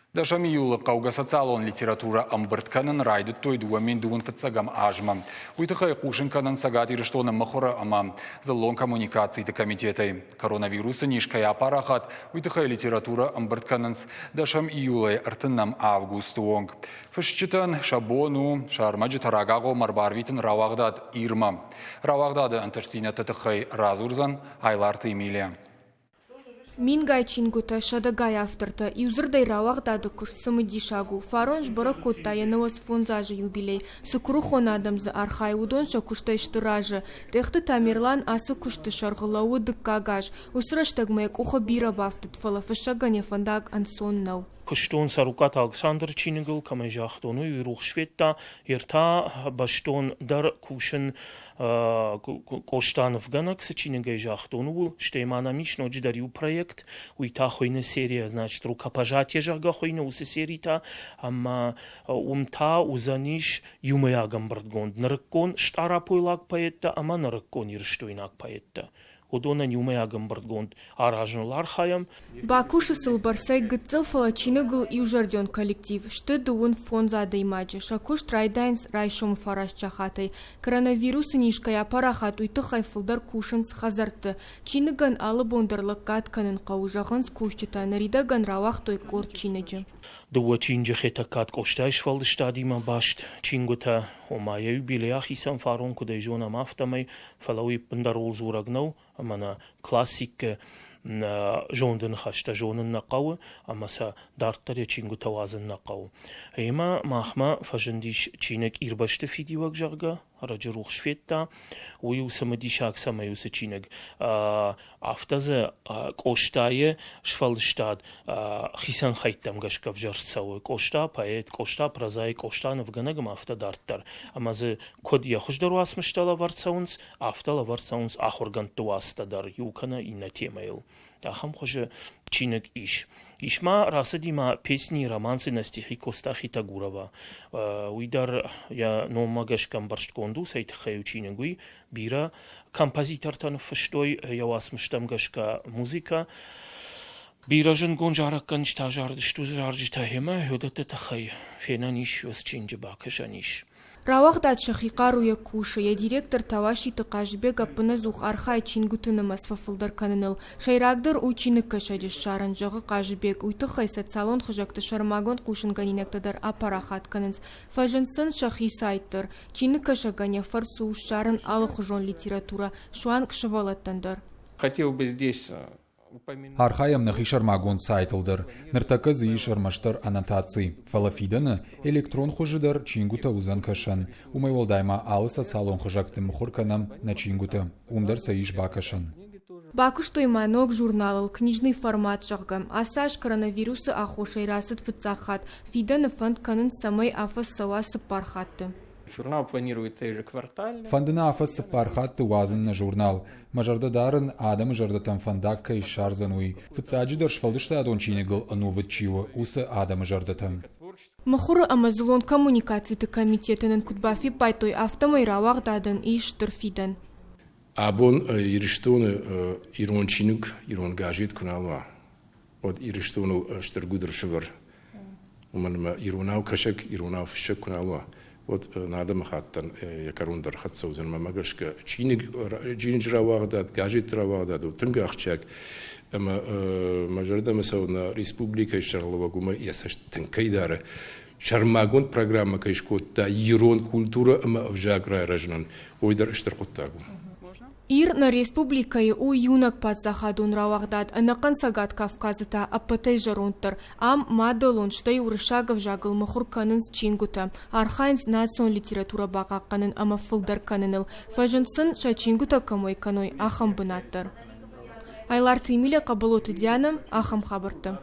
Дашами юлы қауға социалон литература амбыртканын райды тойдуамен дуын фытсагам ажма. Уйтықай қушынканын сагат ирыштоны махора ама залон коммуникацийты комитетой. Коронавирусы нишкай апарахат уйтықай литература амбыртканынс дашам июлай артыннам августу онг. Фышчытын шабону шармаджы тарагаго марбарвитын равагдад ирма. Равагдады антарсина тытықай разурзан айларты Эмилия. Мингай чингута шадагай авторта и узырдай равах даду куш самыдишагу. Фаронж бора котта янавас фонзажы юбилей. Сукру хонадамзы архай удонша куштай штыражы. Техты тамерлан асы кушты шарғылауы дыккагаж. Усраштагмайк уха бира бафтыт фалафышагане фандаг ансоннау. Пуштон сарукат Александр Чингл, камежахтону и рухшветта, ерта баштон дар кушен коштан в ганак с Чингежахтону, штеймана мишно джидарю проект, уйта хойна серия, значит, рукопожатие жага хойна усе серита, ама умта узаниш юмеягам братгонд. Наркон штара пойлак поетта, ама наркон ирштойнак поетта. Одона нюмеягам братгонд аражнолар хаям. Бакуши сылбарсай гыцыл фалачинагыл и ужарден коллектив. Шты дуун фонза даймаджи. Шакуш трайдайнс райшом фараш чахатай. Коронавирусы нишкай апарахат уйтыхай фылдар кушынс хазарты. Чиныган алы бондарлык катканын каужахынс кушчыта. Наридаган равах той кор чинаджи. Дуа чинджи хета кат коштайш фалды штадима башт. Чингута омая юбилеях исан фарон кудай жона мафтамай фалауи пандарол зурагнау. Амана классик жондын хашта жонын нақауы, амаса дарттаря чингу тавазын нақауы. Ема махма фажындиш чинек ирбашты фидивак жарға, арajı ruhşfetta, uyu samedişak samayusa чинек. Автазы коштайы шфалштад хисан хайттам гашкав жарсауы. Кошта поэт, кошта прозаик, кошта навганагам автодарттар. Амазы код яхуждару асмыштала варцаунс, автала варцаунс ахорганту астадар юкана и на темайл. Ахам хоже чинек иш. Ишма расадима песни романсы на стихи Коста Хитагурова. Уидар я номагашкам барштконду сайт хаю чинегуи бира композитортан фаштой я асмыштам гашка музыка. Биражен гонжаракан штажарды шту жаржи тахема хөдата тахай фенаниш ёс чинджи бакашаниш. Равах дат шахикару я куша, я директор таваши тыкажбега пыназух архай чингутынымас фафылдар каныныл. Шайрагдыр у чинык кашадиш шаран жағы кажбег, уйтыхай сатсалон хыжакты шармагон кушын ганинектадар апарахат канынс. Фажынсын шахи сайттыр, чинык кашаганя фарсу шарын алыхужон литература, шуан кшывалаттандар. Хотел бы здесь Архаям нахишар магон сайтылдыр. Ныртакыз ишар маштар аннотаций. Фалафиданы электрон хужидар чингута узан кашан. Умай волдайма алыса салон хужакты мухурканам на чингута. Умдар саиш бакашан. Бакуштой манок журналал, книжный формат жагам. Асаш коронавирусы ахошай расыт фыцахат. Фиданы фонд канын самай афас савасы пархатты. Журнал планируется ежеквартально. Фандына афасы пархатты уазын на журнал. Мажарда дарын адам жарда там фандакка и шарзануи. Фыцаджидар шфалдышта адон чинегал ануватчиво. Уса адам жарда там. Махуры амазлон коммуникацийты комитетінің кутбафи пайтой автомай равақ дадын иштыр фидан. Абон ириштоны ирон чинук, ирон гажет куналва. От ириштону штыргудр шывар. Уманма иронау кашак, иронау фшак куналва. Вот надо махаттан якарундар хатсаузен мамагашка чиник равагдат, гажет равагдат, тынга ахчак. Ама мажарда масауна республика шарлова гума ясаш тынкайдары. Шармагон программа кайшкотта ирон культура ама вжагра ражнан. Ойдар штыркоттагу. Ир на республикае у юнак падзахадун равагдат, анакан сагат Кавказыта аппатай жарунтар, ам мадолон штай урышагов жагыл махурканын с чингута, архайнс национ литература бакакканын ама фылдар каныныл, фажынсын ша чингута камой каной ахам бынаттар. Айларты Эмилия Кабылоты Дианам ахам хабырты.